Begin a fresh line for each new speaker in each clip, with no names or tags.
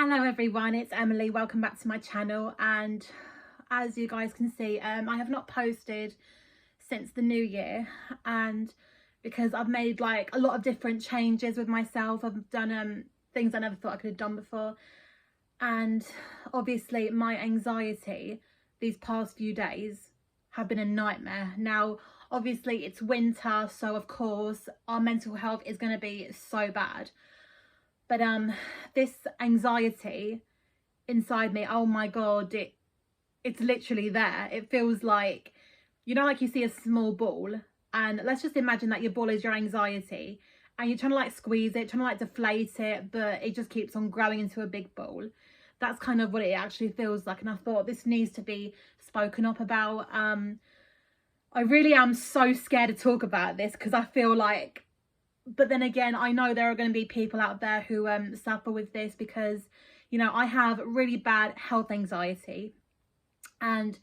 Hello everyone, it's Emily. Welcome back to my channel, and as you guys can see, I have not posted since the new year, and because I've made like a lot of different changes with myself. I've done things I never thought I could have done before, and obviously my anxiety these past few days have been a nightmare. Now obviously it's winter, so of course our mental health is going to be so bad. But this anxiety inside me, oh my god, it's literally there. It feels like, you know, like you see a small ball, and let's just imagine that your ball is your anxiety, and you're trying to like squeeze it, trying to like deflate it, but it just keeps on growing into a big ball. That's kind of what it actually feels like, and I thought this needs to be spoken up about. I really am so scared to talk about this because I feel like, but then again, I know there are going to be people out there who suffer with this, because, you know, I have really bad health anxiety. And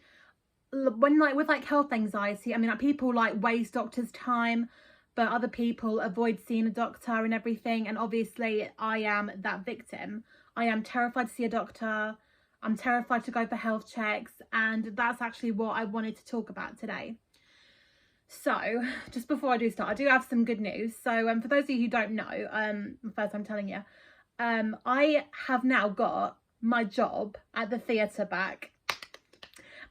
when like with like health anxiety, I mean, like people like waste doctors' time, but other people avoid seeing a doctor and everything. And obviously I am that victim. I am terrified to see a doctor. I'm terrified to go for health checks, and that's actually what I wanted to talk about today. So just before I do start, I do have some good news. So for those of you who don't know, first I'm telling you, I have now got my job at the theatre back,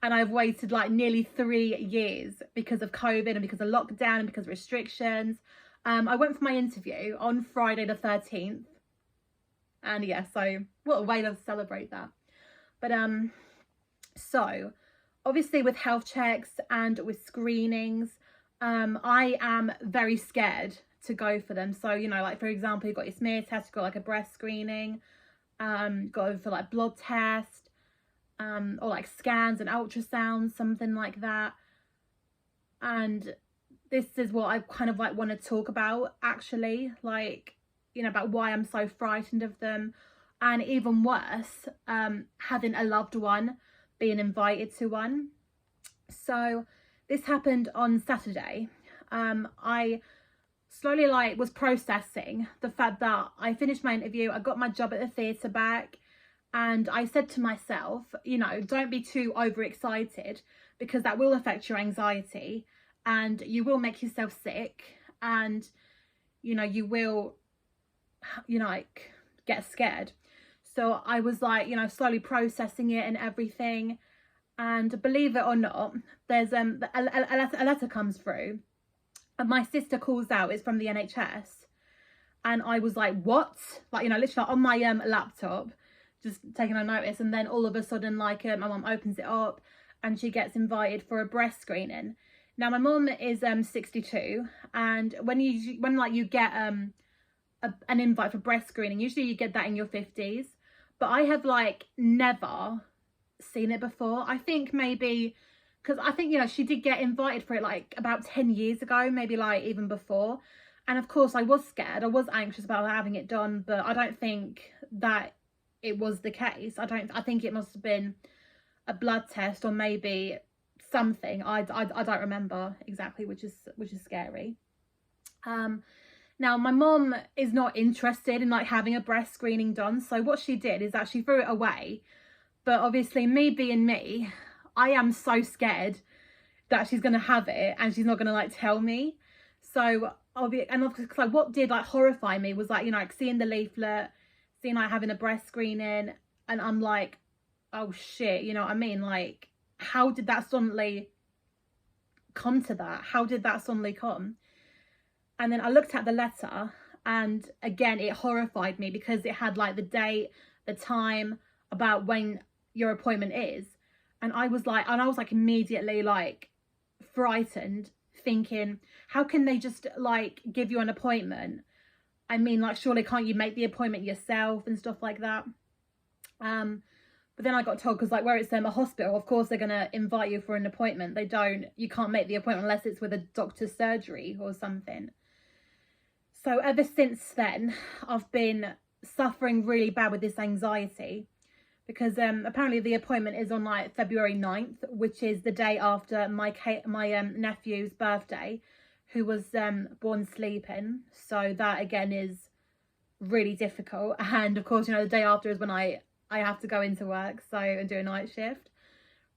and I've waited like nearly 3 years because of COVID and because of lockdown and because of restrictions. I went for my interview on Friday the 13th, and yeah, so what a way to celebrate that. But so obviously with health checks and with screenings, I am very scared to go for them. So, you know, like for example, you've got your smear test, you've got like a breast screening, go for like blood test, or like scans and ultrasounds, something like that. And this is what I kind of like want to talk about, actually, like, you know, about why I'm so frightened of them. And even worse, having a loved one being invited to one. So this happened on Saturday. I slowly like was processing the fact that I finished my interview, I got my job at the theatre back, and I said to myself, you know, don't be too overexcited, because that will affect your anxiety and you will make yourself sick, and you know, you will, you know, like get scared. So I was like, you know, slowly processing it and everything. And believe it or not, there's a letter comes through, and my sister calls out, it's from the NHS. And I was like, what? Like, you know, literally on my laptop, just taking a notice. And then all of a sudden, like, my mum opens it up and she gets invited for a breast screening. Now my mum is 62, and when you get an invite for breast screening, usually you get that in your 50s. But I have like never seen it before. I think maybe because I think, you know, she did get invited for it like about 10 years ago, maybe like even before. And of course I was scared, I was anxious about having it done, but I don't think that it was the case. I think it must have been a blood test or maybe something. I don't remember exactly, which is scary. Now my mom is not interested in like having a breast screening done, so what she did is that she threw it away. But obviously, me being me, I am so scared that she's gonna have it and she's not gonna like tell me. So like what did like horrify me was like, you know, like seeing the leaflet, seeing like having a breast screening, and I'm like, oh shit, you know what I mean? Like, how did that suddenly come to that? How did that suddenly come? And then I looked at the letter, and again it horrified me because it had like the date, the time, about when your appointment is. And I was like immediately like frightened, thinking, how can they just like give you an appointment? I mean, like, surely can't you make the appointment yourself and stuff like that? But then I got told, because like where it's a hospital, of course they're gonna invite you for an appointment. You can't make the appointment unless it's with a doctor's surgery or something. So ever since then, I've been suffering really bad with this anxiety, because apparently the appointment is on like February 9th, which is the day after my nephew's birthday, who was born sleeping. So that again is really difficult. And of course, you know, the day after is when I have to go into work, so, and do a night shift,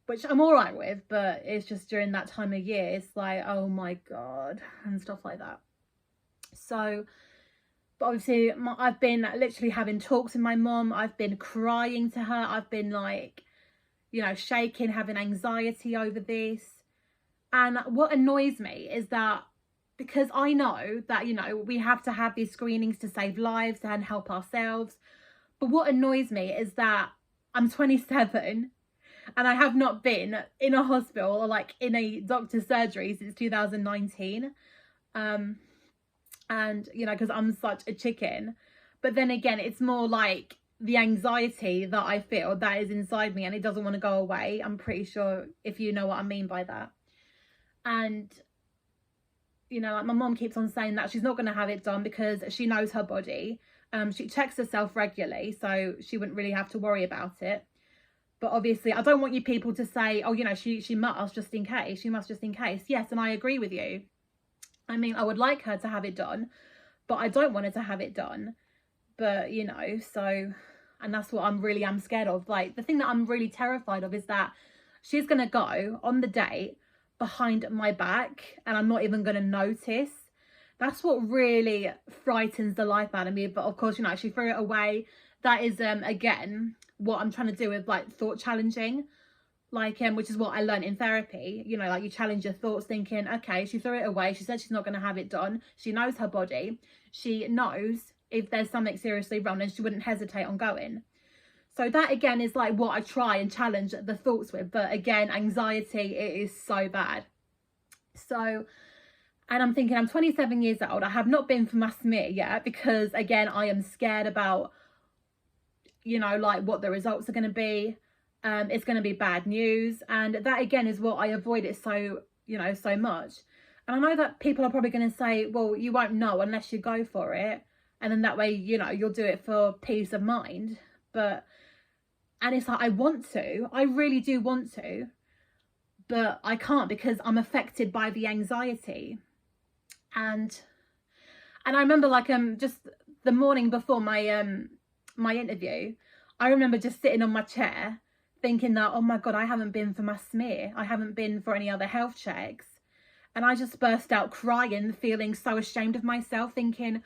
which I'm all right with, but it's just during that time of year, it's like, oh my God, and stuff like that. So, but obviously I've been literally having talks with my mum. I've been crying to her. I've been like, you know, shaking, having anxiety over this. And what annoys me is that, because I know that, you know, we have to have these screenings to save lives and help ourselves. But what annoys me is that I'm 27 and I have not been in a hospital or like in a doctor's surgery since 2019. And, you know, because I'm such a chicken. But then again, it's more like the anxiety that I feel that is inside me and it doesn't want to go away. I'm pretty sure, if you know what I mean by that. And, you know, like my mom keeps on saying that she's not going to have it done because she knows her body. She checks herself regularly, so she wouldn't really have to worry about it. But obviously, I don't want you people to say, oh, you know, she must just in case. She must just in case. Yes, and I agree with you. I mean, I would like her to have it done, but I don't want her to have it done. But, you know, so, and that's what I'm scared of. Like, the thing that I'm really terrified of is that she's going to go on the date behind my back and I'm not even going to notice. That's what really frightens the life out of me. But of course, you know, she threw it away. That is, again, what I'm trying to do with like thought challenging, like, which is what I learned in therapy. You know, like, you challenge your thoughts, thinking, okay, she threw it away. She said she's not going to have it done. She knows her body. She knows if there's something seriously wrong and she wouldn't hesitate on going. So that again is like what I try and challenge the thoughts with. But again, anxiety, it is so bad. So, and I'm thinking, I'm 27 years old. I have not been for my smear yet because, again, I am scared about, you know, like what the results are going to be. It's going to be bad news. And that, again, is what I avoid it so, you know, so much. And I know that people are probably going to say, well, you won't know unless you go for it. And then that way, you know, you'll do it for peace of mind. But, and it's like, I want to, I really do want to, but I can't because I'm affected by the anxiety. And I remember, like, just the morning before my my interview, I remember just sitting on my chair thinking that, oh my God, I haven't been for my smear. I haven't been for any other health checks. And I just burst out crying, feeling so ashamed of myself, thinking,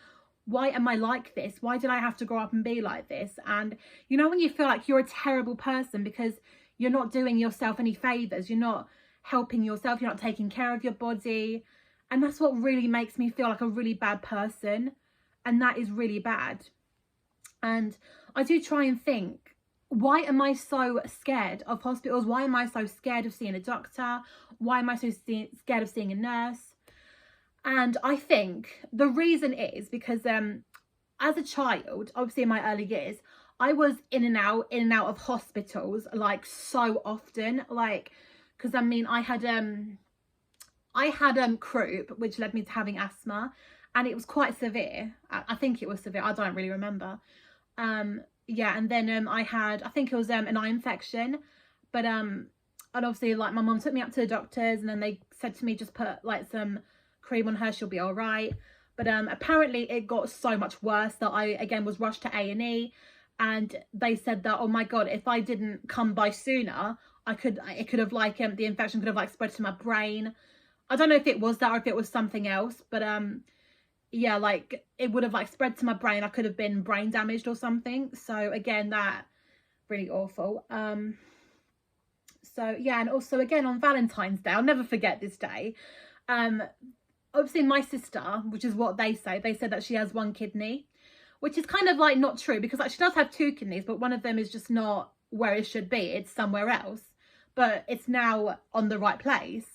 why am I like this? Why did I have to grow up and be like this? And, you know, when you feel like you're a terrible person because you're not doing yourself any favors, you're not helping yourself, you're not taking care of your body. And that's what really makes me feel like a really bad person. And that is really bad. And I do try and think, why am I so scared of hospitals? Why am I so scared of seeing a doctor? Why am I so scared of seeing a nurse? And I think the reason is because as a child, obviously in my early years, I was in and out of hospitals like so often, like, because I mean, I had croup, which led me to having asthma, and it was quite severe. I think it was severe. I don't really remember. Yeah, and then I think it was an eye infection, but and obviously, like, my mum took me up to the doctors, and then they said to me, just put like some cream on her, she'll be all right. But apparently it got so much worse that I again was rushed to A&E, and they said that, oh my God, if I didn't come by sooner, it could have like the infection could have like spread to my brain. I don't know if it was that or if it was something else, but yeah, like it would have like spread to my brain. I could have been brain damaged or something. So again, that really awful. So yeah, and also again on Valentine's Day, I'll never forget this day. Obviously my sister, which is what they said that she has one kidney, which is kind of like not true, because like she does have two kidneys, but one of them is just not where it should be. It's somewhere else, but it's now on the right place.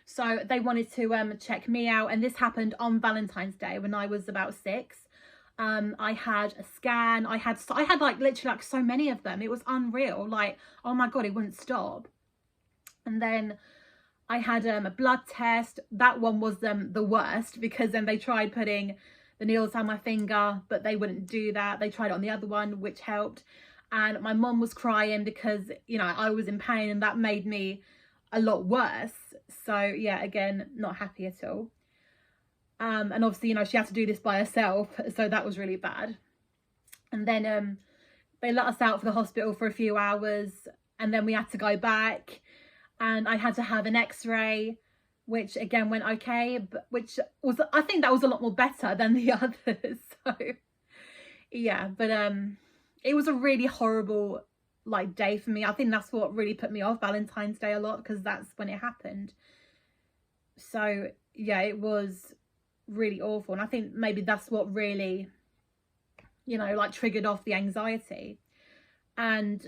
So they wanted to check me out, and this happened on Valentine's Day when I was about 6. I had a scan. I had like literally like so many of them. It was unreal. Like, oh my God, it wouldn't stop. And then I had a blood test. That one was the worst, because then they tried putting the needles on my finger, but they wouldn't do that. They tried it on the other one, which helped. And my mum was crying because, you know, I was in pain, and that made me a lot worse. So yeah, again, not happy at all. And obviously, you know, she had to do this by herself, so that was really bad. And then they let us out for the hospital for a few hours, and then we had to go back, and I had to have an x-ray, which again went okay, but which was, I think that was a lot more better than the others. So yeah, but it was a really horrible like day for me. I think that's what really put me off Valentine's Day a lot, because that's when it happened. So yeah, it was really awful, and I think maybe that's what really, you know, like triggered off the anxiety. And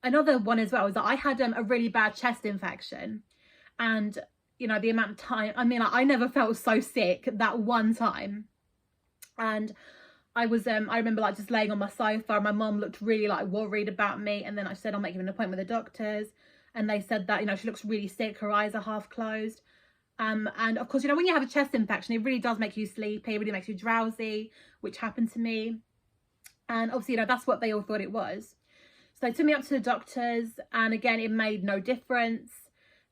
another one as well was that I had a really bad chest infection, and you know, the amount of time, I mean, I never felt so sick that one time. And I was I remember like just laying on my sofa, and my mom looked really like worried about me, and then I said I'll make you an appointment with the doctors, and they said that, you know, she looks really sick, her eyes are half closed. And of course, you know, when you have a chest infection, it really does make you sleepy, it really makes you drowsy, which happened to me. And obviously, you know, that's what they all thought it was. So they took me up to the doctors, and again, it made no difference.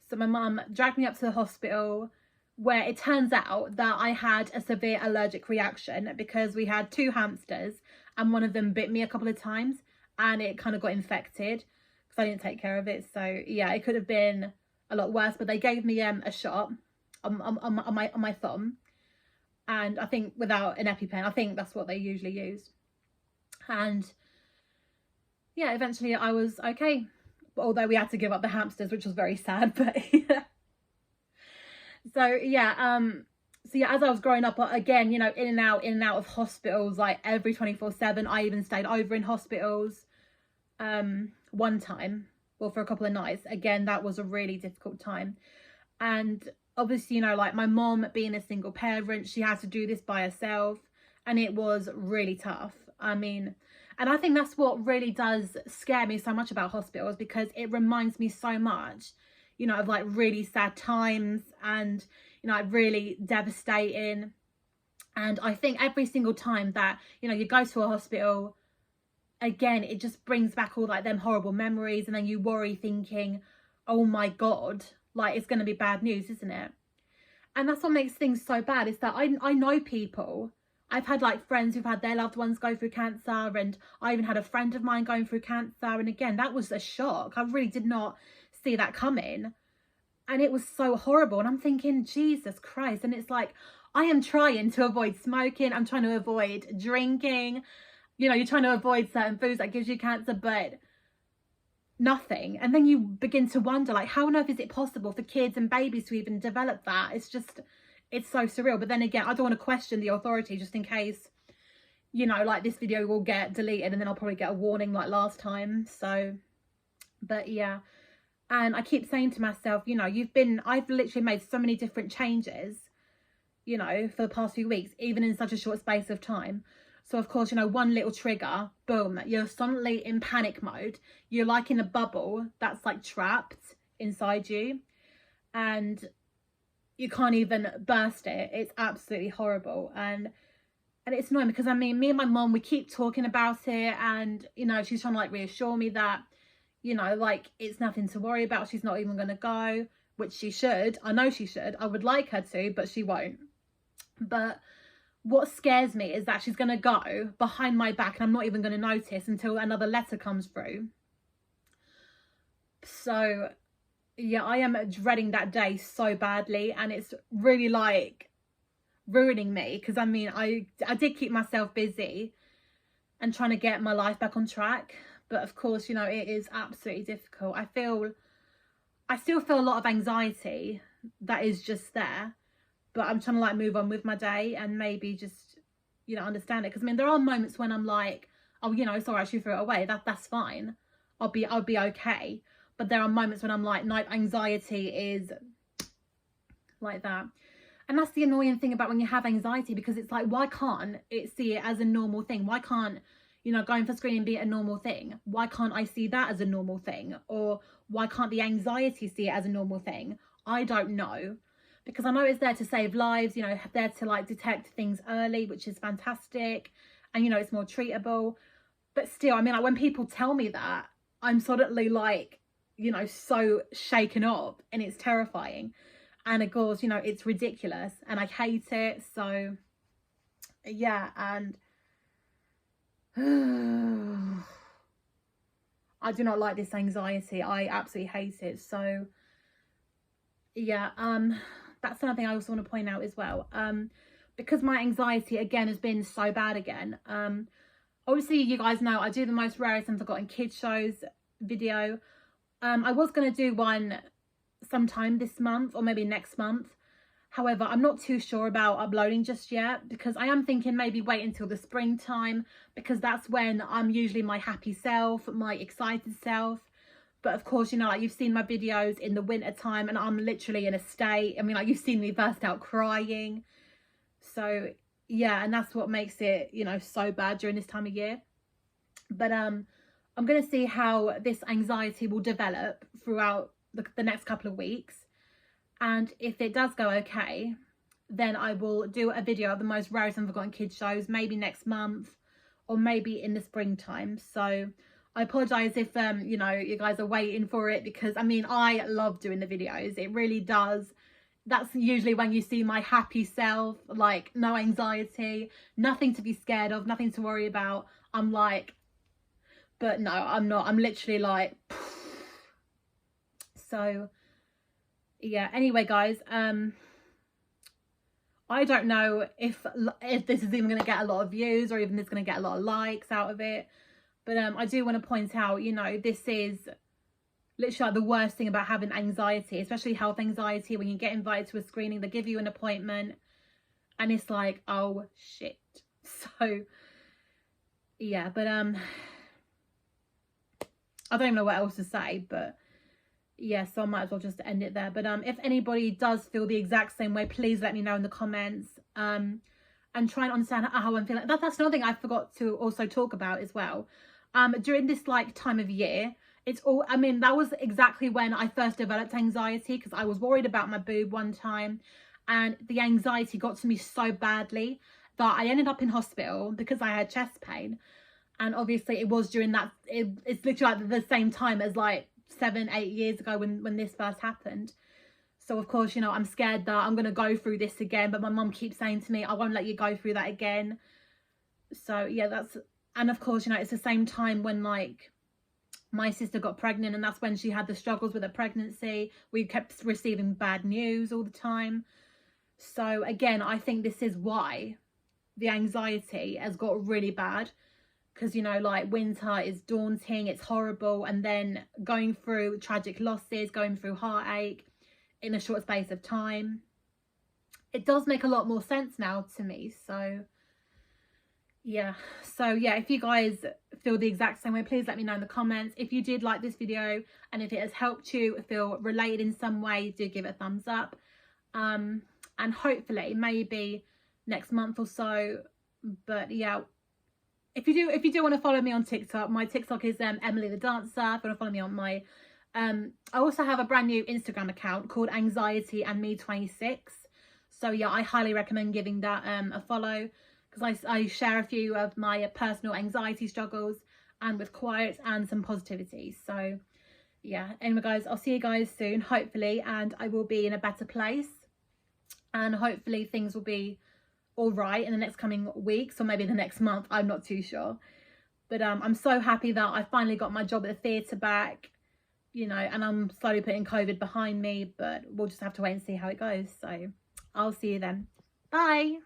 So my mum dragged me up to the hospital, where it turns out that I had a severe allergic reaction, because we had 2 hamsters and one of them bit me a couple of times, and it kind of got infected because I didn't take care of it. So yeah, it could have been a lot worse, but they gave me a shot on my thumb, and I think without an EpiPen. I think that's what they usually use. And yeah, eventually I was okay, although we had to give up the hamsters, which was very sad. But yeah. So yeah, as I was growing up, again, you know, in and out of hospitals, like every 24/7. I even stayed over in hospitals one time, well, for a couple of nights. Again, that was a really difficult time. And obviously, you know, like my mom being a single parent, she had to do this by herself, and it was really tough. I mean, and I think that's what really does scare me so much about hospitals, because it reminds me so much, you know, of like really sad times, and, you know, really devastating. And I think every single time that, you know, you go to a hospital, again, it just brings back all like them horrible memories, and then you worry thinking, oh my God, like it's going to be bad news, isn't it? And that's what makes things so bad, is that I know people, I've had like friends who've had their loved ones go through cancer, and I even had a friend of mine going through cancer. And again, that was a shock. I really did not see that coming, and it was so horrible. And I'm thinking, Jesus Christ. And it's like, I am trying to avoid smoking, I'm trying to avoid drinking, you know, you're trying to avoid certain foods that gives you cancer, but nothing. And then you begin to wonder, like, how on earth is it possible for kids and babies to even develop that? It's just, it's so surreal. But then again, I don't want to question the authority, just in case, you know, like this video will get deleted, and then I'll probably get a warning like last time. So, but yeah. And I keep saying to myself, you know, I've literally made so many different changes, you know, for the past few weeks, even in such a short space of time. So of course, you know, one little trigger, boom, you're suddenly in panic mode. You're like in a bubble that's like trapped inside you, and you can't even burst it. It's absolutely horrible. And it's annoying, because I mean, me and my mom, we keep talking about it, and, you know, she's trying to like reassure me that, you know, like it's nothing to worry about. She's not even going to go, which she should. I know she should. I would like her to, but she won't. But what scares me is that she's going to go behind my back, and I'm not even going to notice until another letter comes through. So yeah, I am dreading that day so badly, and it's really like ruining me, because I mean, I did keep myself busy and trying to get my life back on track, but of course, you know, it is absolutely difficult. I still feel a lot of anxiety that is just there, but I'm trying to like move on with my day, and maybe just, you know, understand it. Because I mean, there are moments when I'm like, oh, you know, it's all right, she threw it away, that's fine, I'll be okay. But there are moments when I'm like, no, anxiety is like that. And that's the annoying thing about when you have anxiety, because it's like, why can't it see it as a normal thing? Why can't, you know, going for screening be a normal thing? Why can't I see that as a normal thing? Or why can't the anxiety see it as a normal thing? I don't know, because I know it's there to save lives, you know, there to like detect things early, which is fantastic. And, you know, it's more treatable. But still, I mean, like when people tell me that, I'm suddenly like, you know, so shaken up, and it's terrifying. And of course, you know, it's ridiculous, and I hate it. So yeah, and I do not like this anxiety. I absolutely hate it. So yeah, that's another thing I also want to point out as well. Because my anxiety again has been so bad again. Obviously you guys know I do the most rarest and forgotten kids shows video. I was going to do one sometime this month or maybe next month. However, I'm not too sure about uploading just yet, because I am thinking maybe wait until the springtime, because that's when I'm usually my happy self, my excited self. But of course, you know, like you've seen my videos in the winter time and I'm literally in a state. I mean, like you've seen me burst out crying. So yeah, and that's what makes it, you know, so bad during this time of year. But I'm going to see how this anxiety will develop throughout the next couple of weeks. And if it does go okay, then I will do a video of the most rarest and forgotten kids shows, maybe next month or maybe in the springtime. So I apologise if, you know, you guys are waiting for it, because I mean, I love doing the videos. It really does. That's usually when you see my happy self, like no anxiety, nothing to be scared of, nothing to worry about. I'm like, but no, I'm not. I'm literally like, so yeah. Anyway, guys, I don't know if this is even going to get a lot of views or even it's going to get a lot of likes out of it. But I do want to point out, you know, this is literally like the worst thing about having anxiety, especially health anxiety. When you get invited to a screening, they give you an appointment and it's like, oh shit. So yeah, but I don't even know what else to say, but yeah, so I might as well just end it there. But if anybody does feel the exact same way, please let me know in the comments, and try and understand how I'm feeling. That's another thing I forgot to also talk about as well. During this like time of year, it's all, I mean, that was exactly when I first developed anxiety, because I was worried about my boob one time and the anxiety got to me so badly that I ended up in hospital because I had chest pain. And obviously it was during that, it's literally like the same time as like 7-8 years ago when this first happened. So of course, you know, I'm scared that I'm going to go through this again, but my mum keeps saying to me, I won't let you go through that again. So yeah, that's, and of course, you know, it's the same time when like my sister got pregnant, and that's when she had the struggles with her pregnancy. We kept receiving bad news all the time. So again, I think this is why the anxiety has got really bad, because, you know, like winter is daunting, it's horrible, and then going through tragic losses, going through heartache in a short space of time, it does make a lot more sense now to me. So yeah, if you guys feel the exact same way, please let me know in the comments. If you did like this video and if it has helped you feel related in some way, do give it a thumbs up, and hopefully maybe next month or so. But yeah, if you do want to follow me on TikTok, my TikTok is Emily the Dancer. If you want to follow me on my I also have a brand new Instagram account called Anxiety and Me 26. So yeah, I highly recommend giving that a follow, because I share a few of my personal anxiety struggles, and with quotes and some positivity. So yeah, anyway guys, I'll see you guys soon, hopefully, and I will be in a better place, and hopefully things will be all right in the next coming weeks, or maybe the next month, I'm not too sure. But I'm so happy that I finally got my job at the theatre back, you know, and I'm slowly putting COVID behind me, but we'll just have to wait and see how it goes. So I'll see you then. Bye.